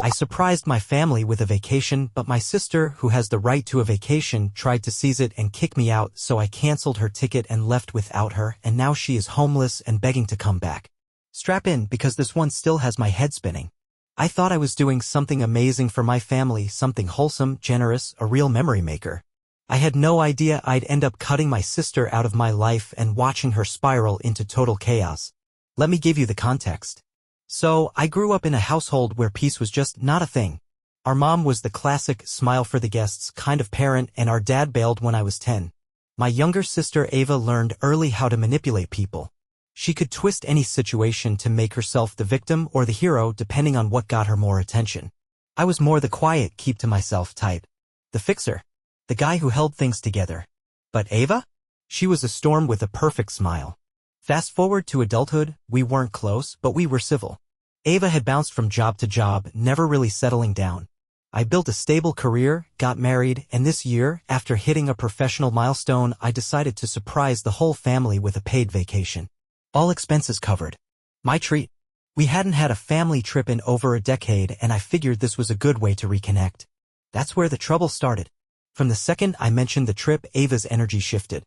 I surprised my family with a vacation, but my sister, who has the right to a vacation, tried to seize it and kick me out, so I canceled her ticket and left without her, and now she is homeless and begging to come back. Strap in, because this one still has my head spinning. I thought I was doing something amazing for my family, something wholesome, generous, a real memory maker. I had no idea I'd end up cutting my sister out of my life and watching her spiral into total chaos. Let me give you the context. So, I grew up in a household where peace was just not a thing. Our mom was the classic smile for the guests kind of parent, and our dad bailed when I was 10. My younger sister Ava learned early how to manipulate people. She could twist any situation to make herself the victim or the hero depending on what got her more attention. I was more the quiet, keep to myself type. The fixer. The guy who held things together. But Ava? She was a storm with a perfect smile. Fast forward to adulthood, we weren't close, but we were civil. Ava had bounced from job to job, never really settling down. I built a stable career, got married, and this year, after hitting a professional milestone, I decided to surprise the whole family with a paid vacation. All expenses covered. My treat. We hadn't had a family trip in over a decade, and I figured this was a good way to reconnect. That's where the trouble started. From the second I mentioned the trip, Ava's energy shifted.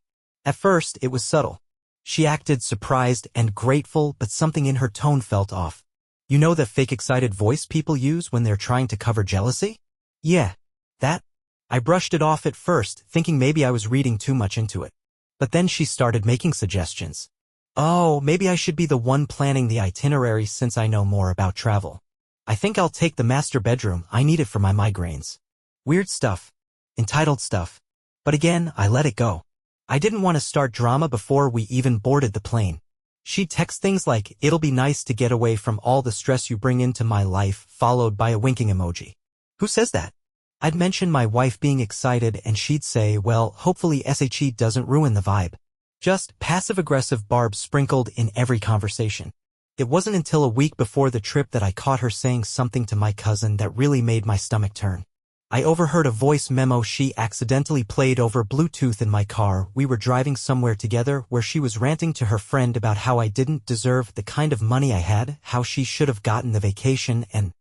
At first, it was subtle. She acted surprised and grateful, but something in her tone felt off. You know the fake excited voice people use when they're trying to cover jealousy? Yeah, that. I brushed it off at first, thinking maybe I was reading too much into it. But then she started making suggestions. Oh, maybe I should be the one planning the itinerary since I know more about travel. I think I'll take the master bedroom, I need it for my migraines. Weird stuff. Entitled stuff. But again, I let it go. I didn't want to start drama before we even boarded the plane. She'd text things like, "It'll be nice to get away from all the stress you bring into my life," followed by a winking emoji. Who says that? I'd mention my wife being excited and she'd say, "Well, hopefully SHE doesn't ruin the vibe." Just passive-aggressive barbs sprinkled in every conversation. It wasn't until a week before the trip that I caught her saying something to my cousin that really made my stomach turn. I overheard a voice memo she accidentally played over Bluetooth in my car. We were driving somewhere together where she was ranting to her friend about how I didn't deserve the kind of money I had, how she should have gotten the vacation, and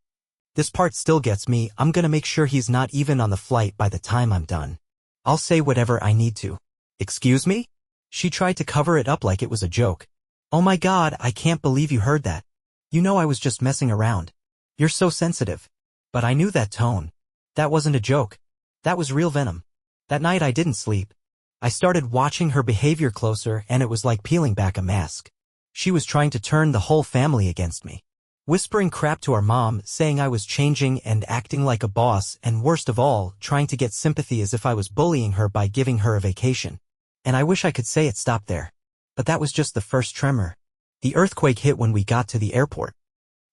this part still gets me. I'm gonna make sure he's not even on the flight by the time I'm done. I'll say whatever I need to. Excuse me? She tried to cover it up like it was a joke. Oh my God, I can't believe you heard that. You know I was just messing around. You're so sensitive. But I knew that tone. That wasn't a joke. That was real venom. That night I didn't sleep. I started watching her behavior closer, and it was like peeling back a mask. She was trying to turn the whole family against me. Whispering crap to our mom, saying I was changing and acting like a boss, and worst of all, trying to get sympathy as if I was bullying her by giving her a vacation. And I wish I could say it stopped there. But that was just the first tremor. The earthquake hit when we got to the airport.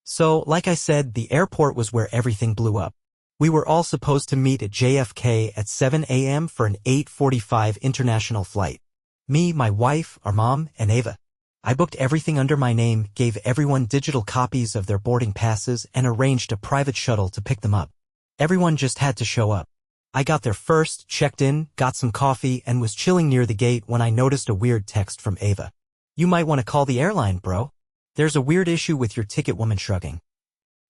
So, like I said, the airport was where everything blew up. We were all supposed to meet at JFK at 7 a.m. for an 8:45 international flight. Me, my wife, our mom, and Ava. I booked everything under my name, gave everyone digital copies of their boarding passes, and arranged a private shuttle to pick them up. Everyone just had to show up. I got there first, checked in, got some coffee, and was chilling near the gate when I noticed a weird text from Ava. "You might want to call the airline, bro. There's a weird issue with your ticket," woman shrugging.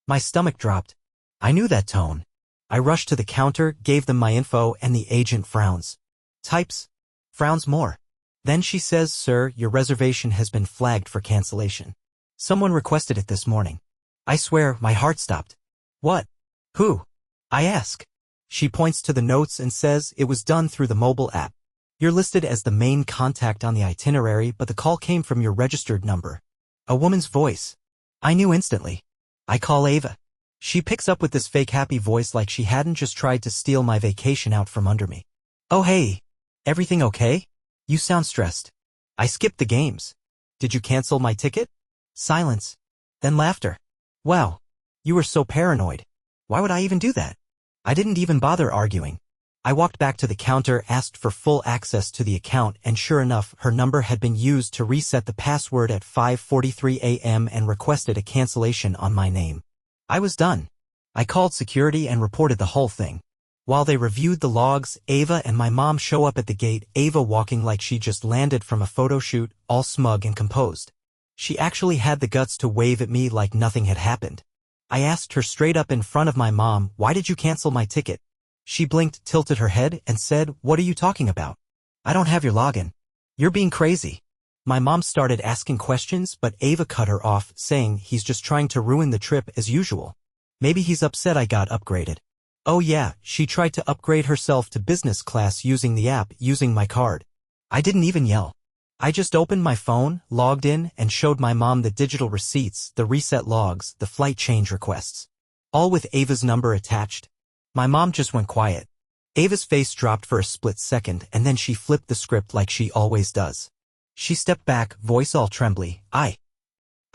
My stomach dropped. I knew that tone. I rushed to the counter, gave them my info, and the agent frowns. Types. Frowns more. Then she says, "Sir, your reservation has been flagged for cancellation. Someone requested it this morning." I swear, my heart stopped. What? Who? I ask. She points to the notes and says it was done through the mobile app. You're listed as the main contact on the itinerary, but the call came from your registered number. A woman's voice. I knew instantly. I call Ava. She picks up with this fake happy voice like she hadn't just tried to steal my vacation out from under me. "Oh hey, everything okay? You sound stressed." I skipped the games. "Did you cancel my ticket?" Silence. Then laughter. "Wow, you were so paranoid. Why would I even do that?" I didn't even bother arguing. I walked back to the counter, asked for full access to the account, and sure enough, her number had been used to reset the password at 5:43 a.m. and requested a cancellation on my name. I was done. I called security and reported the whole thing. While they reviewed the logs, Ava and my mom show up at the gate, Ava walking like she just landed from a photo shoot, all smug and composed. She actually had the guts to wave at me like nothing had happened. I asked her straight up in front of my mom, why did you cancel my ticket? She blinked, tilted her head, and said, what are you talking about? I don't have your login. You're being crazy. My mom started asking questions, but Ava cut her off, saying he's just trying to ruin the trip as usual. Maybe he's upset I got upgraded. Oh yeah, she tried to upgrade herself to business class using the app, using my card. I didn't even yell. I just opened my phone, logged in, and showed my mom the digital receipts, the reset logs, the flight change requests. All with Ava's number attached. My mom just went quiet. Ava's face dropped for a split second, and then she flipped the script like she always does. She stepped back, voice all trembly. I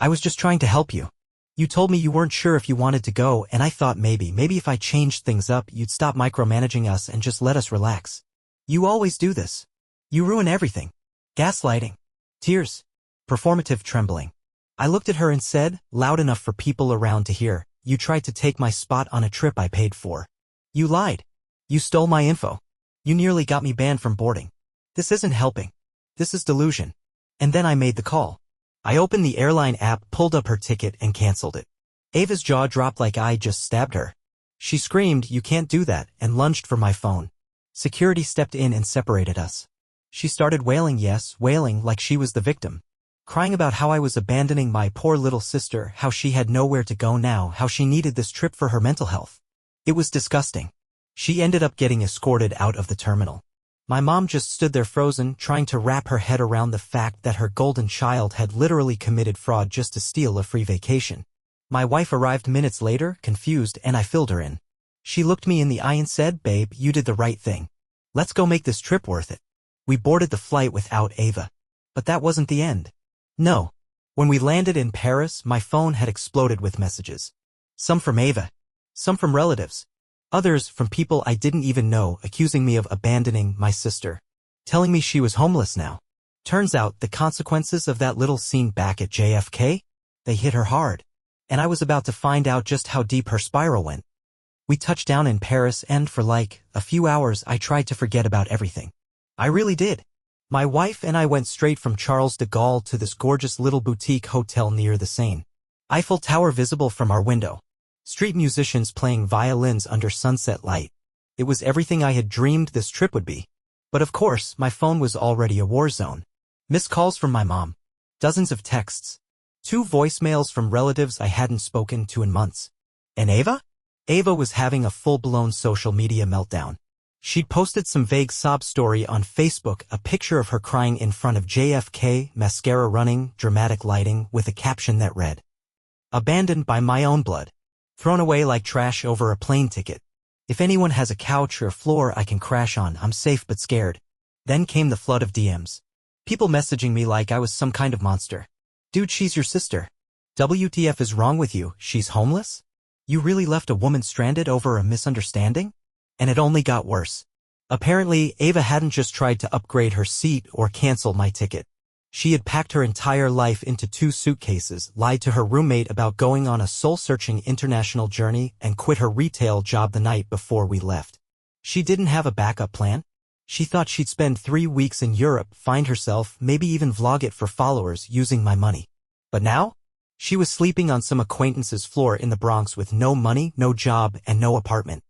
was just trying to help you. You told me you weren't sure if you wanted to go, and I thought maybe if I changed things up, you'd stop micromanaging us and just let us relax. You always do this. You ruin everything. Gaslighting. Tears. Performative trembling. I looked at her and said, loud enough for people around to hear, you tried to take my spot on a trip I paid for. You lied. You stole my info. You nearly got me banned from boarding. This isn't helping. This is delusion. And then I made the call. I opened the airline app, pulled up her ticket, and canceled it. Ava's jaw dropped like I just stabbed her. She screamed, you can't do that, and lunged for my phone. Security stepped in and separated us. She started wailing, yes, wailing like she was the victim. Crying about how I was abandoning my poor little sister, how she had nowhere to go now, how she needed this trip for her mental health. It was disgusting. She ended up getting escorted out of the terminal. My mom just stood there frozen, trying to wrap her head around the fact that her golden child had literally committed fraud just to steal a free vacation. My wife arrived minutes later, confused, and I filled her in. She looked me in the eye and said, babe, you did the right thing. Let's go make this trip worth it. We boarded the flight without Ava. But that wasn't the end. No. When we landed in Paris, my phone had exploded with messages. Some from Ava. Some from relatives. Others from people I didn't even know, accusing me of abandoning my sister. Telling me she was homeless now. Turns out the consequences of that little scene back at JFK? They hit her hard. And I was about to find out just how deep her spiral went. We touched down in Paris and for like a few hours I tried to forget about everything. I really did. My wife and I went straight from Charles de Gaulle to this gorgeous little boutique hotel near the Seine. Eiffel Tower visible from our window. Street musicians playing violins under sunset light. It was everything I had dreamed this trip would be. But of course, my phone was already a war zone. Missed calls from my mom. Dozens of texts. 2 voicemails from relatives I hadn't spoken to in months. And Ava? Ava was having a full-blown social media meltdown. She'd posted some vague sob story on Facebook, a picture of her crying in front of JFK, mascara running, dramatic lighting, with a caption that read, abandoned by my own blood. Thrown away like trash over a plane ticket. If anyone has a couch or floor I can crash on, I'm safe but scared. Then came the flood of DMs. People messaging me like I was some kind of monster. Dude, she's your sister. WTF is wrong with you? She's homeless? You really left a woman stranded over a misunderstanding? And it only got worse. Apparently, Ava hadn't just tried to upgrade her seat or cancel my ticket. She had packed her entire life into 2 suitcases, lied to her roommate about going on a soul-searching international journey, and quit her retail job the night before we left. She didn't have a backup plan. She thought she'd spend 3 weeks in Europe, find herself, maybe even vlog it for followers using my money. But now? She was sleeping on some acquaintance's floor in the Bronx with no money, no job, and no apartment.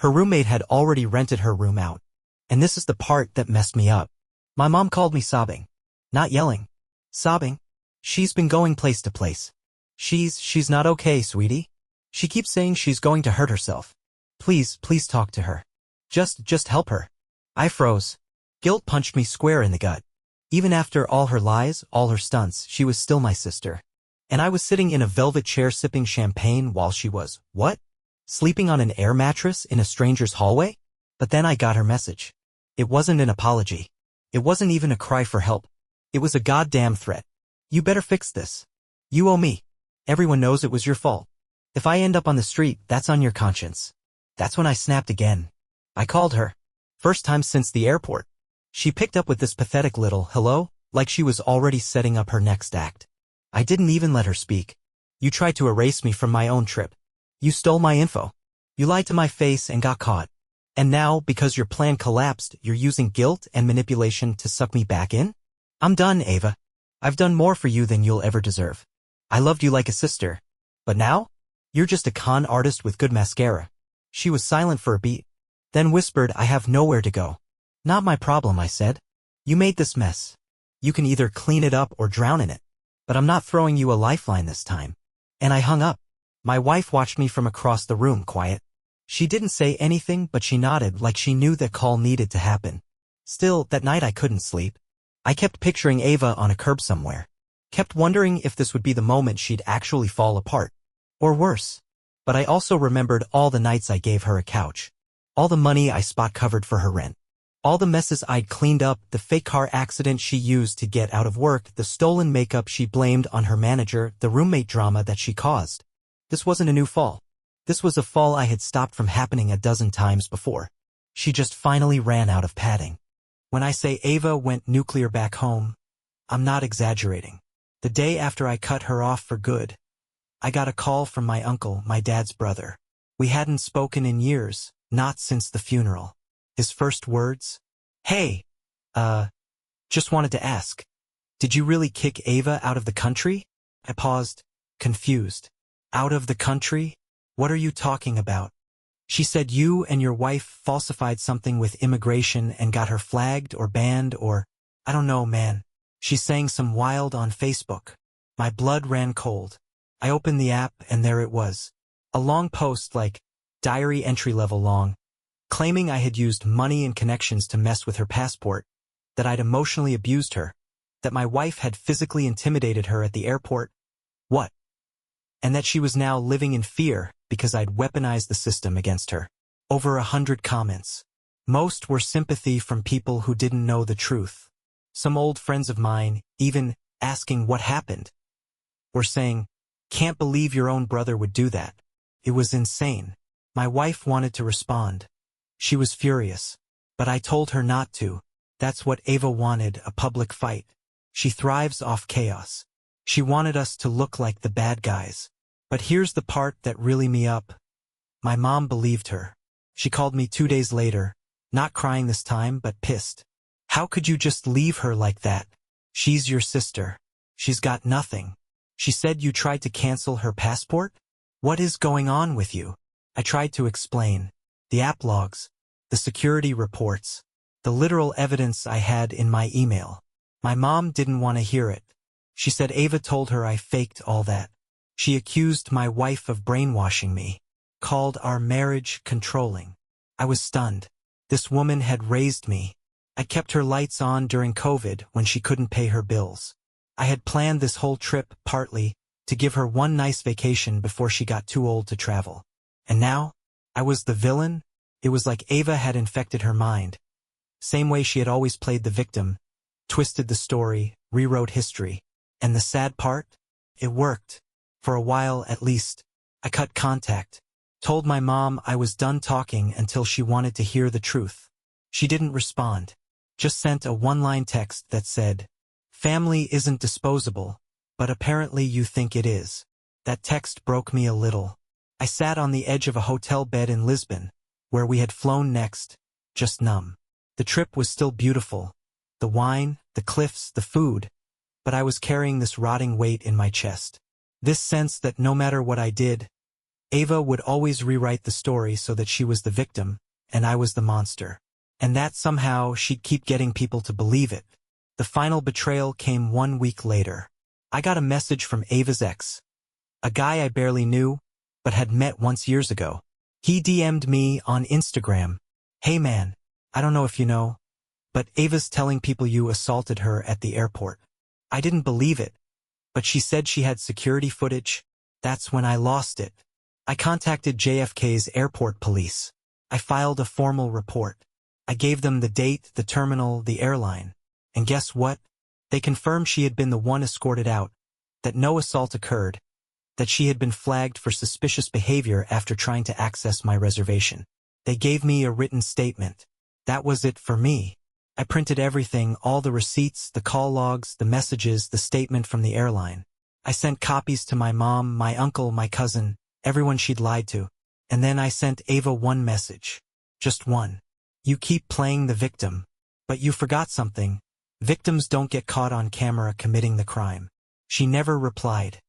Her roommate had already rented her room out. And this is the part that messed me up. My mom called me sobbing. Not yelling. Sobbing. She's been going place to place. She's not okay, sweetie. She keeps saying she's going to hurt herself. Please talk to her. Just help her. I froze. Guilt punched me square in the gut. Even after all her lies, all her stunts, she was still my sister. And I was sitting in a velvet chair sipping champagne while she was, what? Sleeping on an air mattress in a stranger's hallway? But then I got her message. It wasn't an apology. It wasn't even a cry for help. It was a goddamn threat. You better fix this. You owe me. Everyone knows it was your fault. If I end up on the street, that's on your conscience. That's when I snapped again. I called her. First time since the airport. She picked up with this pathetic little hello, like she was already setting up her next act. I didn't even let her speak. You tried to erase me from my own trip. You stole my info. You lied to my face and got caught. And now, because your plan collapsed, you're using guilt and manipulation to suck me back in? I'm done, Ava. I've done more for you than you'll ever deserve. I loved you like a sister. But now? You're just a con artist with good mascara. She was silent for a beat, then whispered, I have nowhere to go. Not my problem, I said. You made this mess. You can either clean it up or drown in it. But I'm not throwing you a lifeline this time. And I hung up. My wife watched me from across the room, quiet. She didn't say anything, but she nodded like she knew that call needed to happen. Still, that night I couldn't sleep. I kept picturing Ava on a curb somewhere. Kept wondering if this would be the moment she'd actually fall apart. Or worse. But I also remembered all the nights I gave her a couch. All the money I spot covered for her rent. All the messes I'd cleaned up, the fake car accident she used to get out of work, the stolen makeup she blamed on her manager, the roommate drama that she caused. This wasn't a new fall. This was a fall I had stopped from happening a dozen times before. She just finally ran out of padding. When I say Ava went nuclear back home, I'm not exaggerating. The day after I cut her off for good, I got a call from my uncle, my dad's brother. We hadn't spoken in years, not since the funeral. His first words? Hey, just wanted to ask. Did you really kick Ava out of the country? I paused, confused. Out of the country? What are you talking about? She said you and your wife falsified something with immigration and got her flagged or banned or, I don't know, man. She's saying some wild on Facebook. My blood ran cold. I opened the app and there it was. A long post like, diary entry level long, claiming I had used money and connections to mess with her passport, that I'd emotionally abused her, that my wife had physically intimidated her at the airport. What? And that she was now living in fear because I'd weaponized the system against her. Over 100 comments. Most were sympathy from people who didn't know the truth. Some old friends of mine, even asking what happened, were saying, can't believe your own brother would do that. It was insane. My wife wanted to respond. She was furious. But I told her not to. That's what Ava wanted, a public fight. She thrives off chaos. She wanted us to look like the bad guys. But here's the part that really me up. My mom believed her. She called me 2 days later, not crying this time, but pissed. How could you just leave her like that? She's your sister. She's got nothing. She said you tried to cancel her passport? What is going on with you? I tried to explain. The app logs, the security reports, the literal evidence I had in my email. My mom didn't want to hear it. She said Ava told her I faked all that. She accused my wife of brainwashing me, called our marriage controlling. I was stunned. This woman had raised me. I kept her lights on during COVID when she couldn't pay her bills. I had planned this whole trip, partly, to give her one nice vacation before she got too old to travel. And now, I was the villain? It was like Ava had infected her mind. Same way she had always played the victim, twisted the story, rewrote history. And the sad part? It worked. For a while, at least. I cut contact. Told my mom I was done talking until she wanted to hear the truth. She didn't respond. Just sent a one-line text that said, family isn't disposable, but apparently you think it is. That text broke me a little. I sat on the edge of a hotel bed in Lisbon, where we had flown next, just numb. The trip was still beautiful. The wine, the cliffs, the food. But I was carrying this rotting weight in my chest. This sense that no matter what I did, Ava would always rewrite the story so that she was the victim, and I was the monster. And that somehow she'd keep getting people to believe it. The final betrayal came 1 week later. I got a message from Ava's ex. A guy I barely knew, but had met once years ago. He DM'd me on Instagram. Hey man, I don't know if you know, but Ava's telling people you assaulted her at the airport. I didn't believe it, but she said she had security footage. That's when I lost it. I contacted JFK's airport police. I filed a formal report. I gave them the date, the terminal, the airline. And guess what? They confirmed she had been the one escorted out, that no assault occurred, that she had been flagged for suspicious behavior after trying to access my reservation. They gave me a written statement. That was it for me. I printed everything, all the receipts, the call logs, the messages, the statement from the airline. I sent copies to my mom, my uncle, my cousin, everyone she'd lied to. And then I sent Ava one message. Just one. You keep playing the victim. But you forgot something. Victims don't get caught on camera committing the crime. She never replied.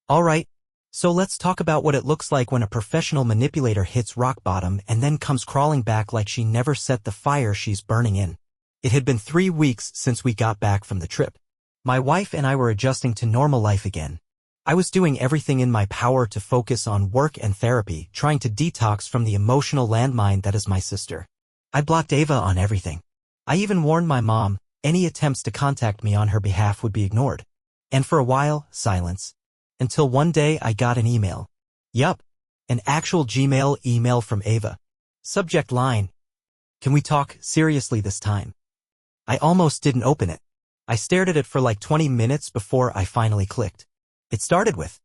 All right, So let's talk about what it looks like when a professional manipulator hits rock bottom and then comes crawling back like she never set the fire she's burning in. It had been 3 weeks since we got back from the trip. My wife and I were adjusting to normal life again. I was doing everything in my power to focus on work and therapy, trying to detox from the emotional landmine that is my sister. I blocked Ava on everything. I even warned my mom, any attempts to contact me on her behalf would be ignored. And for a while, silence. Until one day I got an email. Yup, an actual Gmail email from Ava. Subject line: "Can we talk seriously this time?" I almost didn't open it. I stared at it for like 20 minutes before I finally clicked. It started with,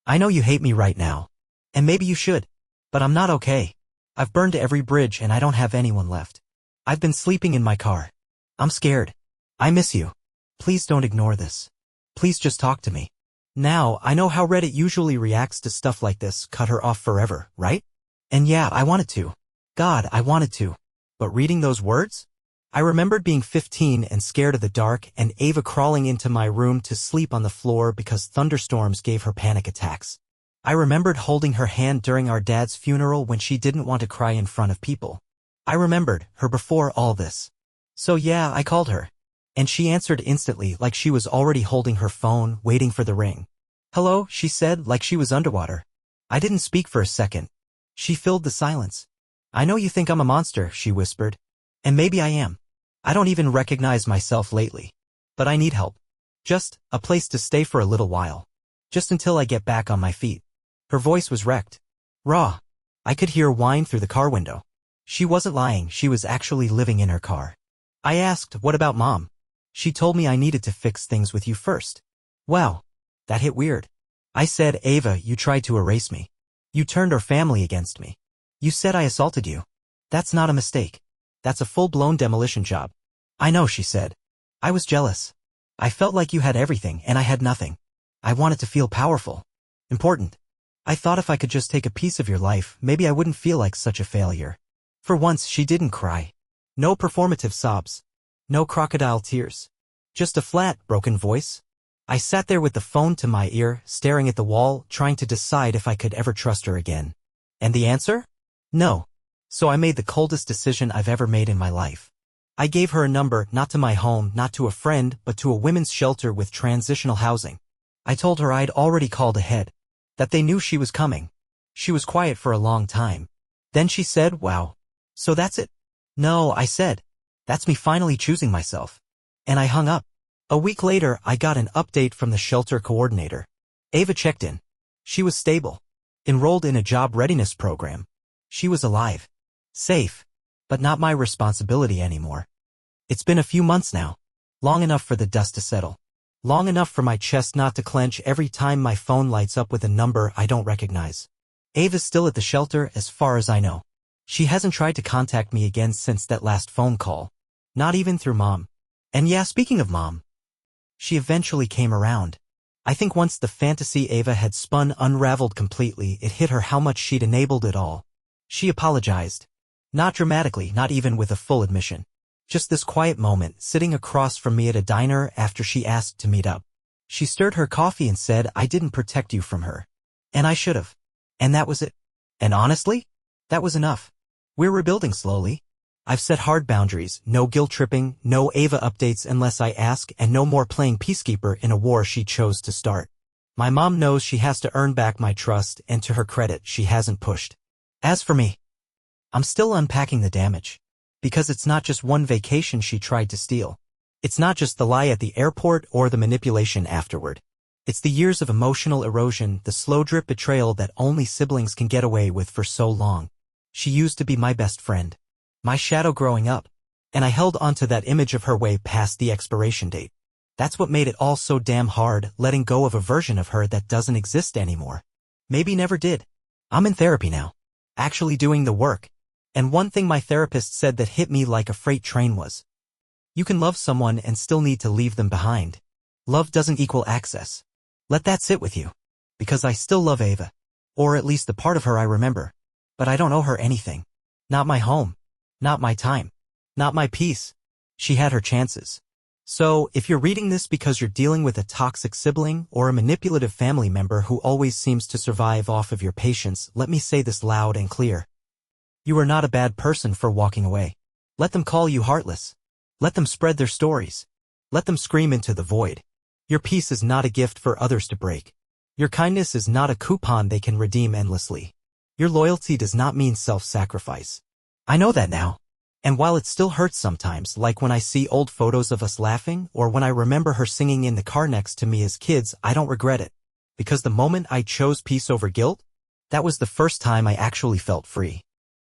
"I know you hate me right now. And maybe you should. But I'm not okay. I've burned every bridge and I don't have anyone left. I've been sleeping in my car. I'm scared. I miss you. Please don't ignore this. Please just talk to me." Now, I know how Reddit usually reacts to stuff like this, cut her off forever, right? And yeah, I wanted to. God, I wanted to. But reading those words? I remembered being 15 and scared of the dark and Ava crawling into my room to sleep on the floor because thunderstorms gave her panic attacks. I remembered holding her hand during our dad's funeral when she didn't want to cry in front of people. I remembered her before all this. So yeah, I called her. And she answered instantly like she was already holding her phone, waiting for the ring. "Hello," she said, like she was underwater. I didn't speak for a second. She filled the silence. "I know you think I'm a monster," she whispered. "And maybe I am. I don't even recognize myself lately. But I need help. Just a place to stay for a little while. Just until I get back on my feet." Her voice was wrecked. Raw. I could hear whine through the car window. She wasn't lying, she was actually living in her car. I asked, "What about Mom?" She told me I needed to fix things with you first. Wow. That hit weird. I said, "Ava, you tried to erase me. You turned our family against me. You said I assaulted you. That's not a mistake. That's a full-blown demolition job." "I know," she said. "I was jealous. I felt like you had everything and I had nothing. I wanted to feel powerful. Important. I thought if I could just take a piece of your life, maybe I wouldn't feel like such a failure." For once, she didn't cry. No performative sobs. No crocodile tears. Just a flat, broken voice. I sat there with the phone to my ear, staring at the wall, trying to decide if I could ever trust her again. And the answer? No. So I made the coldest decision I've ever made in my life. I gave her a number, not to my home, not to a friend, but to a women's shelter with transitional housing. I told her I'd already called ahead. That they knew she was coming. She was quiet for a long time. Then she said, "Wow. So that's it?" "No," I said. "That's me finally choosing myself." And I hung up. A week later, I got an update from the shelter coordinator. Ava checked in. She was stable. Enrolled in a job readiness program. She was alive. Safe. But not my responsibility anymore. It's been a few months now. Long enough for the dust to settle. Long enough for my chest not to clench every time my phone lights up with a number I don't recognize. Ava's still at the shelter as far as I know. She hasn't tried to contact me again since that last phone call. Not even through Mom. And yeah, speaking of Mom, she eventually came around. I think once the fantasy Ava had spun unraveled completely, it hit her how much she'd enabled it all. She apologized. Not dramatically, not even with a full admission. Just this quiet moment, sitting across from me at a diner after she asked to meet up. She stirred her coffee and said, "I didn't protect you from her. And I should have. And that was it. And honestly, that was enough. We're rebuilding slowly. I've set hard boundaries, no guilt-tripping, no Ava updates unless I ask, and no more playing peacekeeper in a war she chose to start. My mom knows she has to earn back my trust, and to her credit, she hasn't pushed. As for me, I'm still unpacking the damage. Because it's not just one vacation she tried to steal. It's not just the lie at the airport or the manipulation afterward. It's the years of emotional erosion, the slow drip betrayal that only siblings can get away with for so long. She used to be my best friend. My shadow growing up. And I held onto that image of her way past the expiration date. That's what made it all so damn hard, letting go of a version of her that doesn't exist anymore. Maybe never did. I'm in therapy now. Actually doing the work. And one thing my therapist said that hit me like a freight train was, you can love someone and still need to leave them behind. Love doesn't equal access. Let that sit with you. Because I still love Ava. Or at least the part of her I remember. But I don't owe her anything. Not my home. Not my time. Not my peace. She had her chances. So, if you're reading this because you're dealing with a toxic sibling or a manipulative family member who always seems to survive off of your patience, let me say this loud and clear. You are not a bad person for walking away. Let them call you heartless. Let them spread their stories. Let them scream into the void. Your peace is not a gift for others to break. Your kindness is not a coupon they can redeem endlessly. Your loyalty does not mean self-sacrifice. I know that now. And while it still hurts sometimes, like when I see old photos of us laughing, or when I remember her singing in the car next to me as kids, I don't regret it. Because the moment I chose peace over guilt, that was the first time I actually felt free.